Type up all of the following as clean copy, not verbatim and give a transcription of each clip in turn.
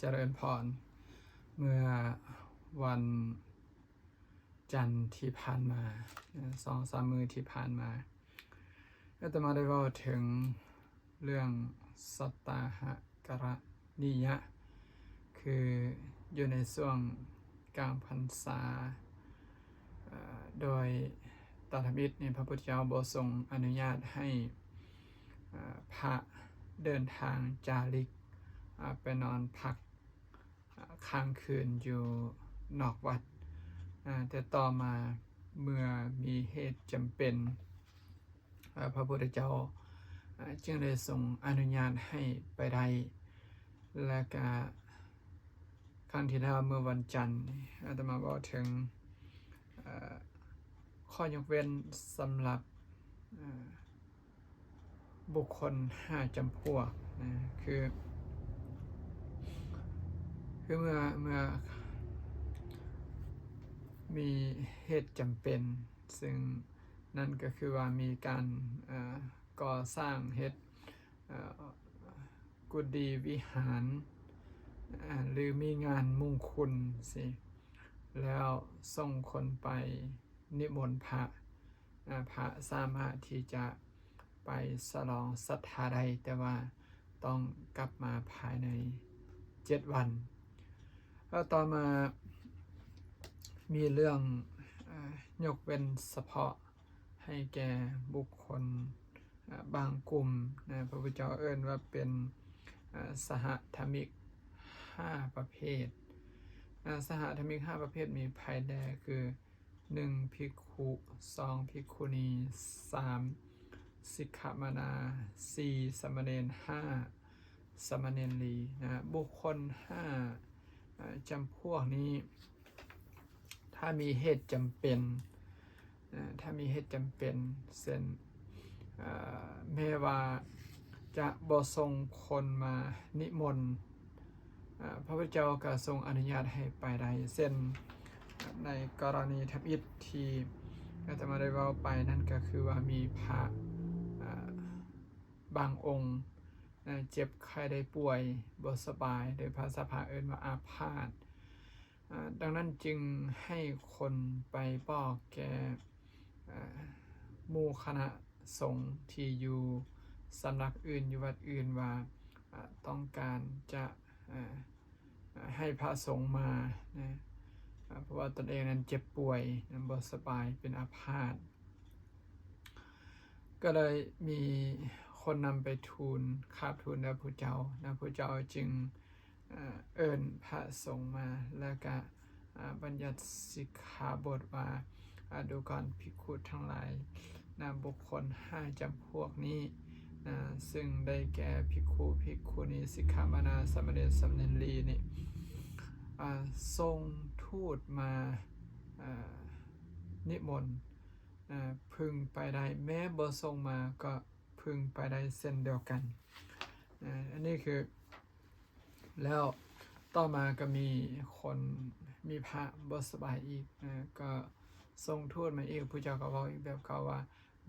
เจริญพรเมื่อวันจันทร์ที่ผ่านมา2-3 มื้อที่ผ่านมาอาตมาได้เล่าถึงเรื่องสัตตาหกรณียะคืออยู่ในช่วงกลางพรรษาโดยตถาคตในพระพุทธเจ้าทรงอนุญาตให้พระเดินทางจาริกไปนอนพักค้างคืนอยู่นอกวัดแต่ต่อมาเมื่อมีเหตุจำเป็นพระพุทธเจ้าจึงได้ทรงอนุญาตให้ไปได้และก็ครั้งที่แล้วเมื่อวันจันทร์อาตมาบอกถึงข้อยกเว้นสำหรับบุคคล5จำพวกนะคือเมื่อมีเหตุจำเป็นซึ่งนั่นก็คือว่ามีการก่อสร้างเหตุกุฏิวิหารหรือมีงานมงคลสิแล้วส่งคนไปนิมนต์พระสามารถที่จะไปฉลองศรัทธาได้แต่ว่าต้องกลับมาภายใน7 วันแล้วต่อมามีเรื่องยกเว้นเฉพาะให้แก่บุคคลบางกลุ่มนะพระพุทธเจ้าเอิ้นว่าเป็นสหธรรมิก5ประเภทสหธรรมิก5ประเภทมีภายแดคือ1ภิกขุ2ภิกขุณี3สิกขมานา4สามเณร5สามเณรีนะบุคคล5จำพวกนี้ถ้ามีเหตุจำเป็นเช่นแม้ว่าจะบ่ส่งคนมานิมนต์พระพุทธเจ้าก็ทรงอนุญาตให้ไปได้เช่นในกรณีทับอิฐที่อาตมาได้เว้าไปนั่นก็คือว่ามีพระบางองค์เจ็บไข้ได้ป่วยบ่สบายโดยภาษาพาเอิ้นว่าอาพาธดังนั้นจึงให้คนไปบอกแก่หมู่คณะสงฆ์ที่อยู่สำนักอื่นอยู่วัดอื่นว่าต้องการจะให้พระสงฆ์มานะเพราะว่าตนเองนั้นเจ็บป่วยบ่สบายเป็นอาพาธก็เลยมีคนนำไปทูลคราบทูลพระพุทธเจ้าพระพุทธเจ้าจึงเอิ้นพระสงฆ์มาแล้วก็บัญญัติสิกขาบทว่าดูก่อนภิกขุทั้งหลายบุคคล5จำพวกนี้ซึ่งได้แก่ภิกขุภิกขุณีสิกขมานาสามเณรสามเณรีนี่ทรงทูตมานิมนต์พึงไปได้แม้บ่ทรงมาก็พึงไปได้เช่นเดียวกันอันนี้คือแล้วต่อมาก็มีคนมีพระบ่สบายอีกก็ทรงทูตมาอีกพระเจ้าก็บอกอีกแบบเขาว่า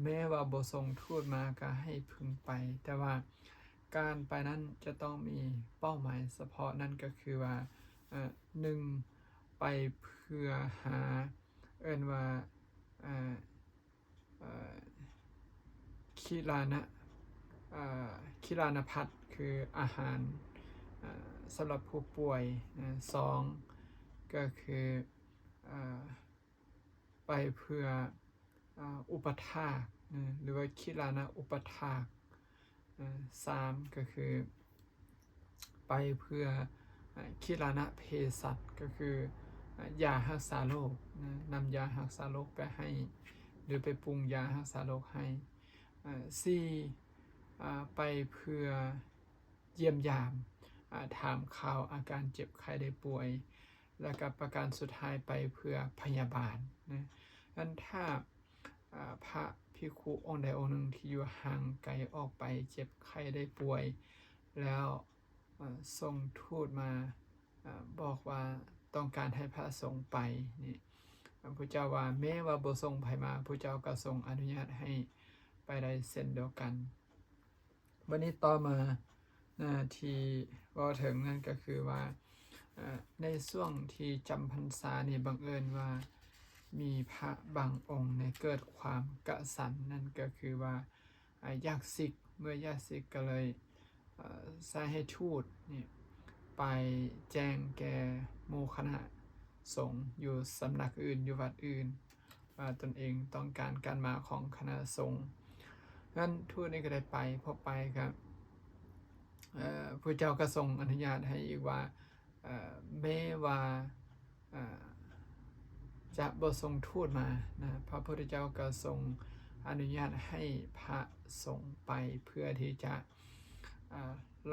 แม้ว่าบ่ทรงทูตมาก็ให้พึงไปแต่ว่าการไปนั้นจะต้องมีเป้าหมายเฉพาะนั่นก็คือว่า1ไปเพื่อหาเอิ้นว่าคิลานพัฒน์คืออาหารสำหรับผู้ป่วย2ก็คือไปเพื่ออุปถากหรือว่าคิลานะอุปถาก3ก็คือไปเพื่อคิลานะเภสัชก็คือยารักษาโรคนำยารักษาโรคไปให้หรือไปปรุงยารักษาโรคให้4ไปเพื่อเยี่ยมยามถามข่าวอาการเจ็บไข้ได้ป่วยและก็ประการสุดท้ายไปเพื่อพยาบาลนะงั้นถ้าพระภิกขุองค์ใดองค์หนึ่งที่อยู่ห่างไกลออกไปเจ็บไข้ได้ป่วยแล้วส่งทูตมาบอกว่าต้องการให้พระสงฆ์ไปนี่พระพุทธเจ้าว่าแม้ว่าบ่ทรงไผมาพระเจ้าก็ทรงอนุญาตให้ไปได้เช่นเดียวกันวันนี้ต่อมา ที่ว่าถึงนั่นก็คือว่าในช่วงที่จำพรรษานี่บังเอิญว่ามีพระบางองค์ในเกิดความกระสันนั่นก็คือว่าอยากศึกเมื่ออยากศึกก็เลยใช้ให้ทูตนี่ไปแจ้งแก่หมู่คณะสงฆ์อยู่สำนักอื่นอยู่วัดอื่นว่าตนเองต้องการมาของคณะสงฆ์งั้นทูตนี่ก็ได้ไปพอไปครับพระเจ้าก็ทรงอนุญาตให้อีกว่าแม้ว่าจะบ่ทรงทูตมานะพระพุทธเจ้าก็ทรงอนุญาตให้พระสงฆ์ไปเพื่อที่จะ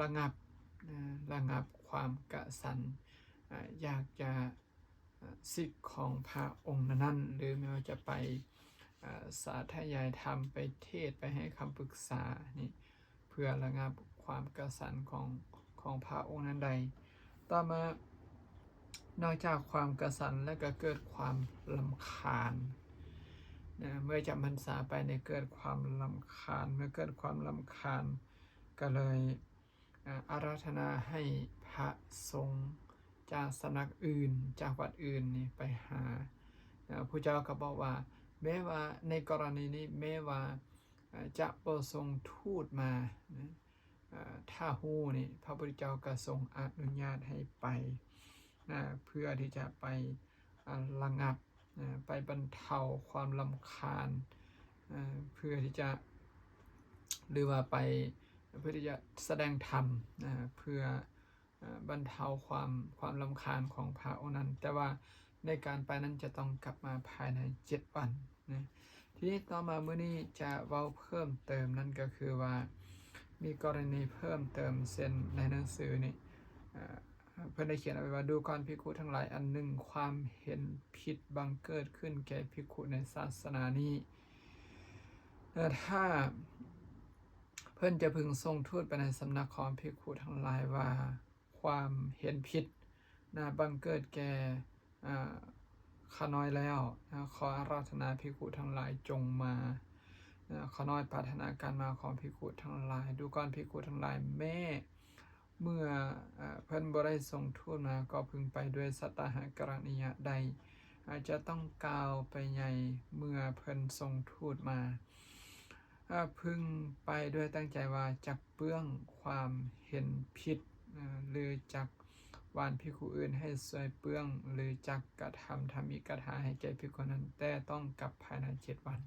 ระงับความกระสันอยากจะสิทธิ์ของพระองค์นั้นหรือไม่ว่าจะไปสาธยายธรรมไปเทศไปให้คำปรึกษานี่เพื่อระงับความกระสันของพระองค์นั้นใดต่อมานอกจากความกระสันและก็เกิดความรำคาญนะเมื่อจำพรรษาไปในเกิดความรำคาญเมื่อเกิดความรำคาญก็เลยอาราธนาให้พระสงฆ์จากสำนักอื่นจากวัดอื่นนี่ไปหาพระเจ้าก็บอกว่าแม้ว่าในกรณีนี้แม้ว่าจะประทรงทูตมาถ้าหู้นี่พระพุทธเจ้าก็ทรงอนุญาตให้ไปเพื่อที่จะไประงับไปบรรเทาความรำคาญเพื่อที่จะหรือว่าไปเพื่อที่จะแสดงธรรมเพื่อบรรเทาความรำคาญของพระองค์นั้นแต่ว่าในการไปนั้นจะต้องกลับมาภายใน7 วันนะทีนี้ต่อมาเมื่อนี้จะเว้าเพิ่มเติมนั่นก็คือว่ามีกรณีเพิ่มเติมเช่นในหนังสือนี่เพื่อนได้เขียนเอาไว้ว่าดูก่อนภิกขุทั้งหลายอันหนึ่งความเห็นผิดบังเกิดขึ้นแก่ภิกขุในศาสนานี้ถ้าเพื่อนจะพึงทรงทูตไปในสำนักของภิกขุทั้งหลายว่าความเห็นผิดบังเกิดแก่ข้าน้อยแล้วขออาราธนาภิกขุทั้งหลายจงมาข้าน้อยปรารถนาการมาของภิกขุทั้งหลายดูก่อนภิกขุทั้งหลายแม่เมื่อเพิ่นบ่ได้ทรงทูตมาก็พึงไปด้วยสัตตหกรณียใดอาจจะต้องกล่าวไปใหญ่เมื่อเพิ่นทรงทูตมาพึงไปด้วยตั้งใจว่าจักเปื้องความเห็นผิดหรือจักวานภิกขุอื่นให้สวยเปื้องหรือจักกระทำธรรมิกถาให้แก่ภิกขุนั้นแต่ต้องกลับภายใน7 วัน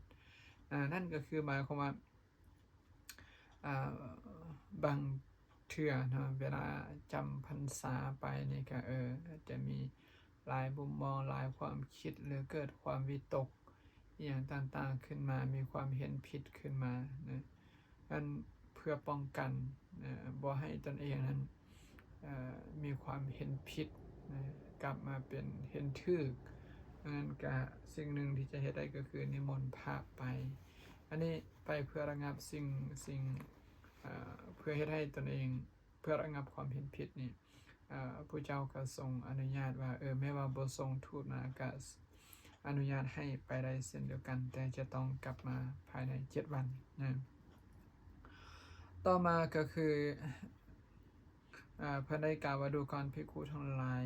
นั่นก็คือหมายความว่าบางเทื่อนะเวลาจำพรรษาไปนี่ก็จะมีหลายมุมมองหลายความคิดหรือเกิดความวิตกอย่างต่างๆขึ้นมามีความเห็นผิดขึ้นมานะนั่นเพื่อป้องกันบ่ให้ตนเองนั้นมีความเห็นผิดกลับมาเป็นเห็นถูกงั้นก็สิ่งหนึ่งที่จะเฮ็ดได้ก็คือนิมนต์พระไปอันนี้ไปเพื่อระงับสิ่งเพื่อให้ได้ตนเองเพื่อระงับความเห็นผิดนี่พระเจ้าก็ทรงอนุญาตว่าแม้ว่าบ่ทรงทูตมาก็อนุญาตให้ไปได้เช่นเดียวกันแต่จะต้องกลับมาภายใน7 วันนะต่อมาก็คือเพื่อได้กล่าวว่าดูก่อนภิกขุทั้งหลาย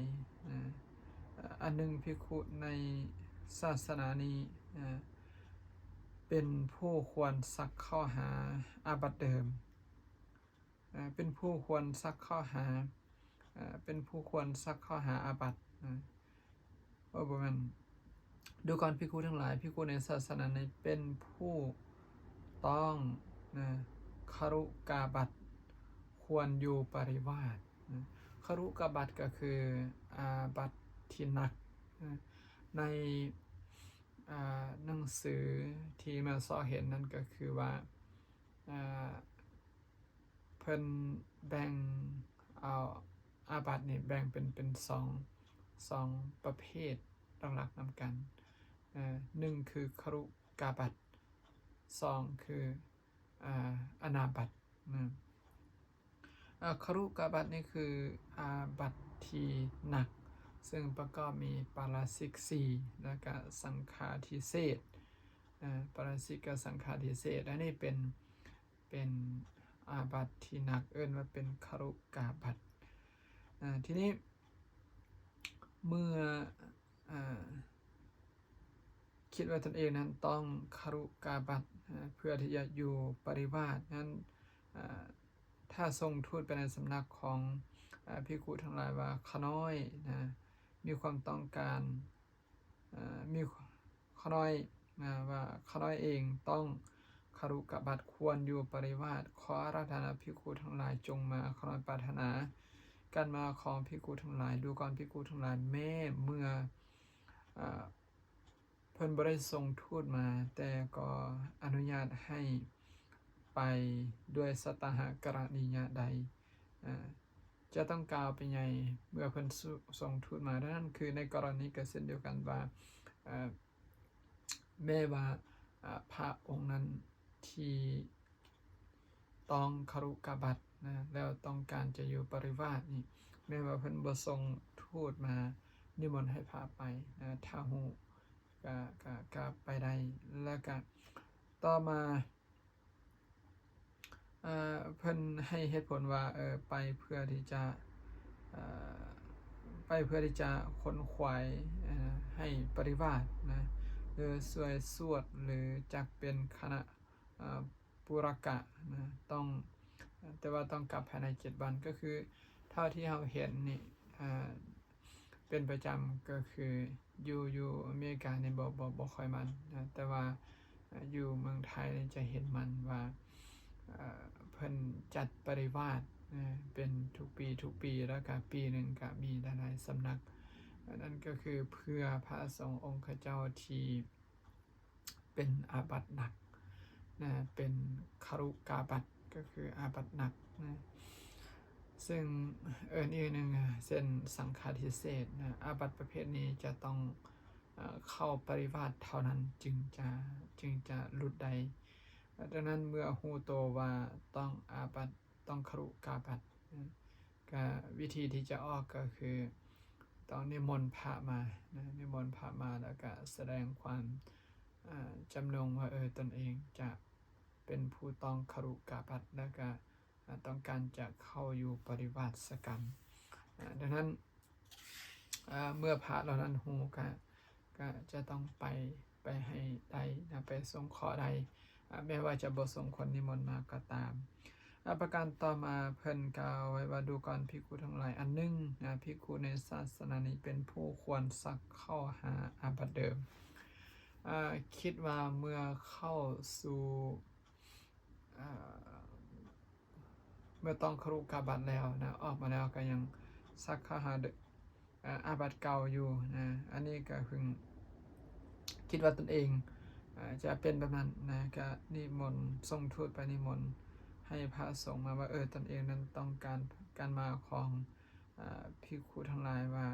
อันหนึ่งภิกขุในศาสนานี้เป็นผู้ควรซักข้อหาอาบัติเดิมเป็นผู้ควรซักข้อหาเป็นผู้ควรซักข้อหาอาบัติประมาณดูก่อนภิกขุทั้งหลายภิกขุในศาสนานี้เป็นผู้ต้องคฤกาบัติควรอยู่ปริวาสคฤกาบัติก็คืออาบัติที่หนักในหนังสือที่มาสอเห็นนั่นก็คือว่าเพิ่นแบ่งเอาอาบัตินี่แบ่งเป็นสองประเภทหลักๆนำกัน1คือคฤกาบัติ2คืออนาบัติคฤกาบัตินี่คืออาบัติที่หนักซึ่งประกอบมีปาราชิก4และก็สังฆาทิเศษปาราชิกกับสังฆาทิเศษอันนี้เป็น อาบัติที่หนักเอิ้นว่าเป็นครุกาบัติทีนี้เมื่อคิดว่าตนเองนั้นต้องครุกาบัติเพื่อที่จะอยู่ปริวาสนั้นถ้าทรงทูตไปในสำนักของภิกขุทั้งหลายว่าขน้อยนะมีความต้องการมีขน้อยว่าขน้อยเองต้องครุกาบัติควรอยู่ปริวาสขออาราธนาภิกขุทั้งหลายจงมาขน้อยปรารถนาการมาของภิกขุทั้งหลายดูก่อนภิกขุทั้งหลายแม้เมื่อเพิ่นบ่ได้ส่งทูตมาแต่ก็อนุญาตให้ไปด้วยสตหกรณียะใดจะต้องกล่าวเป็นไงเมื่อเพิ่นส่งทูตมาดังนั้นคือในกรณีก็เช่นเดียวกันว่าแม้ว่าพระองค์นั้นที่ต้องครุกาบัตินะแล้วต้องการจะอยู่ปริวาสนี่แม้ว่าเพิ่นบ่ส่งทูตมานิมนต์ให้พาไปนะถ้าฮู้ก็ไปได้แล้วก็ต่อมาเพิ่นให้เหตุผลว่าไปเพื่อที่จะคนขวายให้ปริวาสนะหรือสวยสวดหรือจักเป็นคณะปุรกะนะต้องแต่ว่าต้องกลับภายใน7 วันก็คือเท่าที่เราเห็นนี่เป็นประจำก็คืออยู่อเมริกาในบ่ค่อยมันนะแต่ว่าอยู่เมืองไทยจะเห็นมันว่าเพิ่นจัดปริวาสเป็นทุกปีแล้วก็ปีหนึ่งก็มีหลายสำนักนั่นก็คือเพื่อพระสงฆ์องค์เจ้าที่เป็นอาบัติหนักนะเป็นครุกาบัติก็คืออาบัติหนักนะซึ่งอีกหนึ่งเส้นสังฆาทิเศษนะอาบัติประเภทนี้จะต้องเข้าปริวาสเท่านั้นจึงจะหลุดได้ดังนั้นเมื่อฮู้โตว่าต้องอาบัติต้องครุกาบัติก็วิธีที่จะออกก็คือต้องนิมนต์พระมานิมนต์พระมาแล้วก็แสดงความจำนงว่าตนเองจะเป็นผู้ต้องครุกาบัติแล้วก็ต้องการจะเข้าอยู่ปริวาสกรรมดังนั้นเมื่อพระเหล่านั้นฮู้ก็จะต้องไปให้ใดไปส่งขอใดแม้ว่าจะบ่ส่งคนนิมนต์มาก็ตามประการต่อมาเพิ่นกล่าวไว้ว่าดูก่อนภิกขุทั้งหลายอันหนึ่งภิกขุในศาสนานี้เป็นผู้ควรซักเข้าหาอาบัติเดิมคิดว่าเมื่อเข้าสู่เมื่อต้องครุกาบัติแล้วนะออกมาแล้วก็ยังซักเข้าหาอาบัติเก่าอยู่นะอันนี้ก็เพิ่งคิดว่าตนเองจะเป็นแบบนั้นนะก็นิมนต์ส่งทูตไปนิมนต์ให้พระสงฆ์มาว่าตนเองนั้นต้องการมาของภิกขุทั้งหลายว่า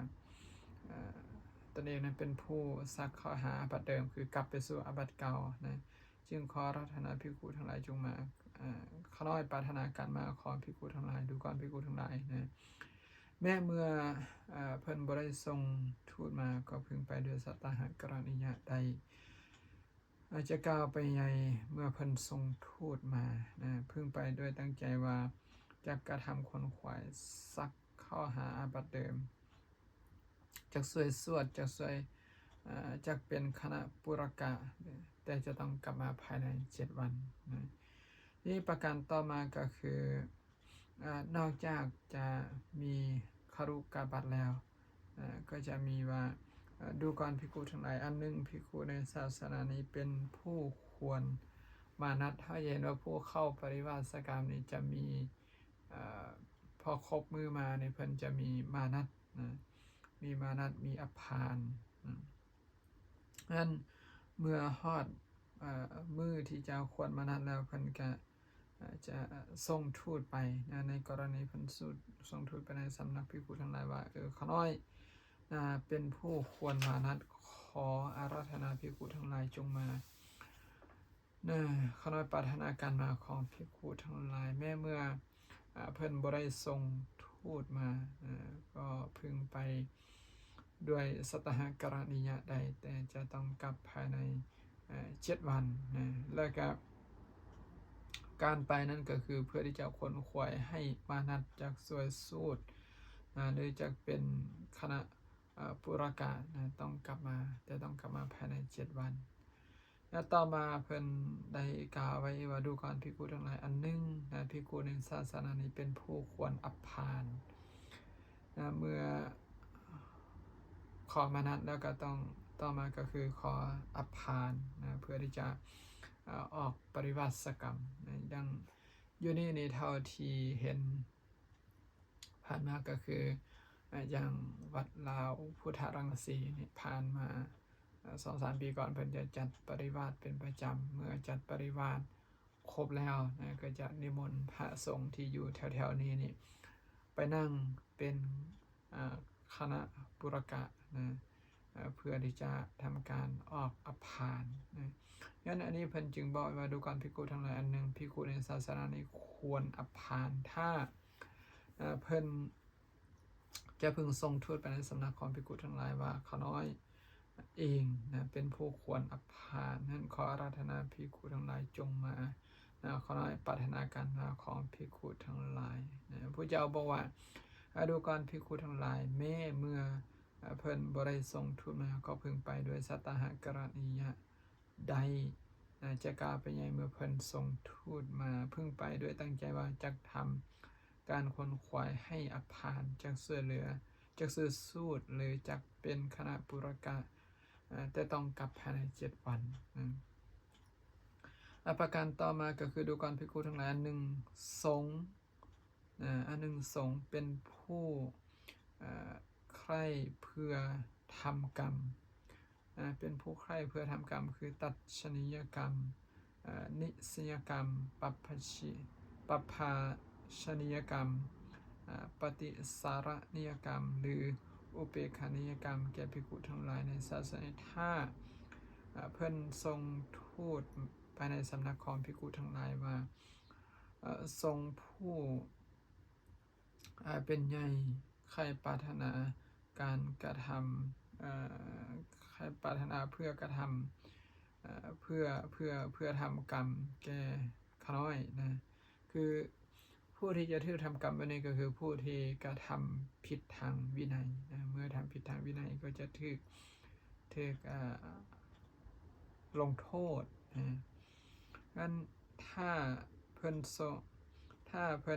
ตนเองนั้นเป็นผู้ซักเข้าหาอาบัติเดิมคือกลับไปสู่อาบัติเก่านะจึงขออาราธนาภิกขุทั้งหลายจงมาขอน้อยปรารถนาการมาของภิกขุทั้งหลายดูก่อนภิกขุทั้งหลายนะแม้เมื่อเพิ่นบ่ได้ส่งทูตมาก็พึงไปด้วยสัตตหกรณียะใดอาจจะกล่าวไปใหญ่เมื่อเพิ่นส่งทูตมานะพึงไปด้วยตั้งใจว่าจะกระทำคนขวายซักเข้าหาอาบัติเดิมจากสวยสวดจากเป็นคณะปุรกะแต่จะต้องกลับมาภายใน7 วันนะนี่ประการต่อมาก็คือนอกจากจะมีครุกาบัติแล้วก็จะมีว่าดูก่อนภิกขุทั้งหลายอันหนึ่งภิกขุในศาสนานี้เป็นผู้ควรมานัดถ้าเห็นว่าผู้เข้าปริวาสกรรมนี้จะมีพอครบมือมาในเพิ่นจะมีมานัดมีมานัดมีอภานนั้นเมื่อฮอดมือที่จะควรมานัดแล้วเพิ่นก็จะส่งทูตไปนะในกรณีเพิ่นส่งทูตไปในสำนักภิกขุทั้งหลายว่าขน้อยเป็นผู้ควรมานัดขออาราธนาภิกขุทั้งหลายจงมาขน้อยปรารถนาการมาของภิกขุทั้งหลายแม้เมื่อเพิ่นบ่ได้ส่งทูตมาก็พึงไปด้วยสัตหกรณียะใดแต่จะต้องกลับภายใน7 วันนะแล้วก็ การไปนั่นก็คือเพื่อที่จะขนขวายให้มานัดจากสวยสูตรหรือจะเป็นคณะปุรกะต้องกลับมาแต่ต้องกลับมาภายใน7 วันและต่อมาเพิ่นได้กล่าวไว้ว่าดูก่อนภิกขุทั้งหลายอันหนึ่งภิกขุในศาสนานี้เป็นผู้ควรอัปพานเมื่อขอมานัดแล้วก็ต้องต่อมาก็คือขออัปพานเพื่อที่จะออกปริวัติกรรมดังอยู่นี่ในเท่าที่เห็นผ่านมาก็คืออย่างวัดลาวพุทธรังสีนี่ผ่านมา2-3 ปีก่อนเพิ่นจะจัดปริวาสเป็นประจำเมื่อจัดปริวาสครบแล้วก็จะนิมนต์พระสงฆ์ที่อยู่แถวๆนี้นี่ไปนั่งเป็นคณะปุรกะเพื่อที่จะทำการออกอัปพานงั้นอันนี้เพิ่นจึงบอกว่าดูก่อนภิกขุทั้งหลายอันหนึ่งภิกขุในศาสนานี้ควรอัปพานถ้าเพิ่นจะพึงทรงทูตไปในสำนักของภิกขุทั้งหลายว่าเขาน้อยเองเป็นผู้ควรอัปพานนั้นขออาราธนาภิกขุทั้งหลายจงมาเขาน้อยปรารถนาการมาของภิกขุทั้งหลายพระเจ้าบอกว่าดูก่อนภิกขุทั้งหลายแม้เมื่อเพิ่นบ่ได้ทรงทูตมาก็พึงไปด้วยสัตตหกรณียะใดจะกล่าวไปยังเมื่อเพิ่นทรงทูตมาพึงไปด้วยตั้งใจว่าจะทำการคนขวายให้อัปพานจากเสื้อเหลือจากซื้อสูตรหรือจากเป็นคณะปุรกะแต่ต้องกลับภายใน7 วันประการต่อมาก็คือดูก่อนภิกขุทั้งหลายอันหนึ่งสงฆ์อันหนึ่งสงฆ์เป็นผู้ใคร่เพื่อทำกรรมเป็นผู้ใคร่เพื่อทำกรรมคือตัดชนิยกรรมนิสยกรรมปัปภาชนิยกรรมปฏิสารนิยกรรมหรืออุเบกขานิยกรรมแก่ภิกขุทั้งหลายในศาสนาถ้าเพิ่นทรงทูตไปในสำนักของภิกขุทั้งหลายว่าทรงผู้เป็นใหญ่ใครปรารถนาการกระทำใครปรารถนาเพื่อกระทำเพื่อทำกรรมแก่ขน้อยคือผู้ที่จะถือทำกรรมแบบนี้ก็คือผู้ที่กระทำผิดทางวินัยเมื่อทำผิดทางวินัยก็จะถูกลงโทษงั้นถ้าเพิ่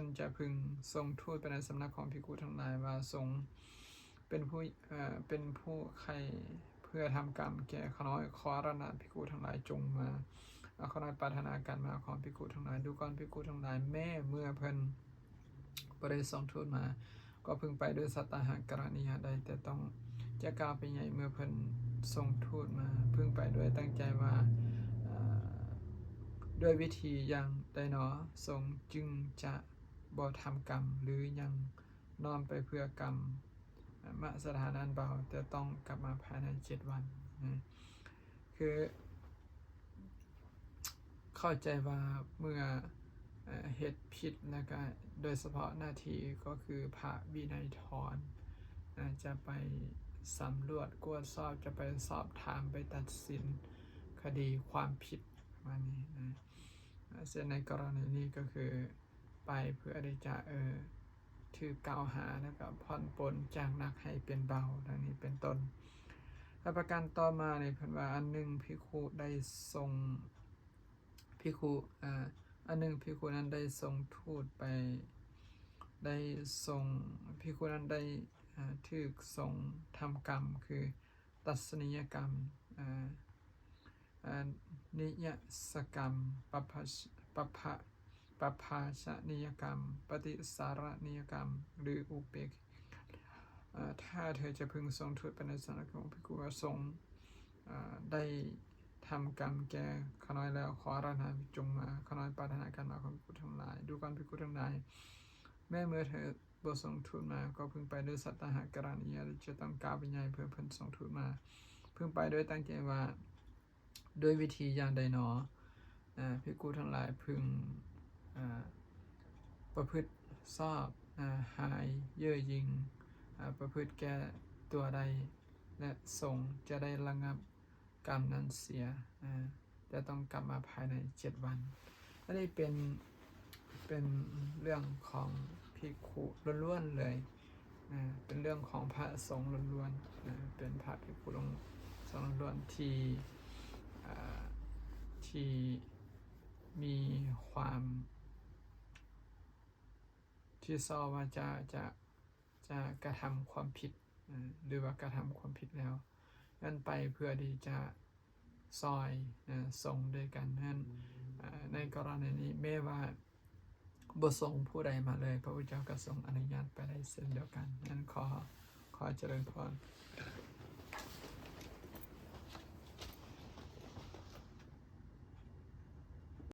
นจะพึงทรงทูตไปในสำนักของภิกขุทั้งหลายว่าทรงเป็นผู้ใครเพื่อทำกรรมแก่ขน้อยขออาราธนาภิกขุทั้งหลายจงมาขน้อยปรารถนาการมาของภิกขุทั้งหลายดูก่อนภิกขุทั้งหลายแม้เมื่อเพิ่นบ่ได้ทรงทูตมาก็พึงไปด้วยสัตตหกรณียะใดแต่ต้องจะกล่าวไปใหญ่เมื่อเพิ่นทรงทูตมาพึงไปด้วยตั้งใจว่าด้วยวิธีอย่างใดหนอทรงจึงจะบ่ทำกรรมหรือยังน้อมไปเพื่อกรรมมสถานันเบาแต่ต้องกลับมาภายใน7 วันคือเข้าใจว่าเมื่อเหตุผิดแล้วก็โดยเฉพาะหน้าที่ก็คือพระวินัยทรจะไปสำรวจกวดสอบจะไปสอบถามไปตัดสินคดีความผิดมานี้เช่นในกรณีนี้ก็คือไปเพื่อได้จะถือกล่าวหาแล้วก็ผ่อนปลนจากหนักให้เป็นเบาดังนี้เป็นต้นและประการต่อมาในเพิ่นว่าอันหนึ่งภิกขุได้ทรงภิกขุอันหนึ่งภิกขุนั้นได้ทรงทูตไปได้ทรงภิกขุนั้นได้ถูกทรงทำกรรมคือตัสนิยกรรมนิยสกรรมปภาชนิยกรรมปฏิสารนิยกรรมหรืออุเบกถ้าเธอจะพึงทรงทูตไปในสำนักของภิกขุทรงได้ทำกรรมแก่ขน้อยแล้วขออาราธนาจงมาขน้อยปรารถนาการมาของภิกขุทั้งหลายดูก่อนภิกขุทั้งหลายแม้เมื่อเธอบ่ทรงทูตมาก็พึงไปด้วยสัตตหกรณียะจะต้องกล่าวไปใหญ่เพื่อเพิ่นทรงทูตมาพึงไปด้วยตั้งใจว่าด้วยวิธีอย่างใดหนอภิกขุทั้งหลายพึงประพฤติชอบหายเย่อหยิ่งประพฤติแก่ตัวใดและสงฆ์จะได้ระงับกรรมนั้นเสียจะต้องกลับมาภายใน7 วันอันนี้เป็น เป็นเรื่องของภิกขุล้วนๆเลยเป็นเรื่องของพระสงฆ์ล้วนๆเป็นพระภิกขุสงฆ์ล้วนๆที่มีความที่ซอว่าจะกระทำความผิดหรือว่ากระทำความผิดแล้วนั่นไปเพื่อที่จะซอยส่งด้วยกันนั่นในกรณีนี้แม้ว่าบ่ส่งผู้ใดมาเลยพระพุทธเจ้าก็ทรงอนุญาตไปได้เช่นเดียวกันนั้นขอเจริญพร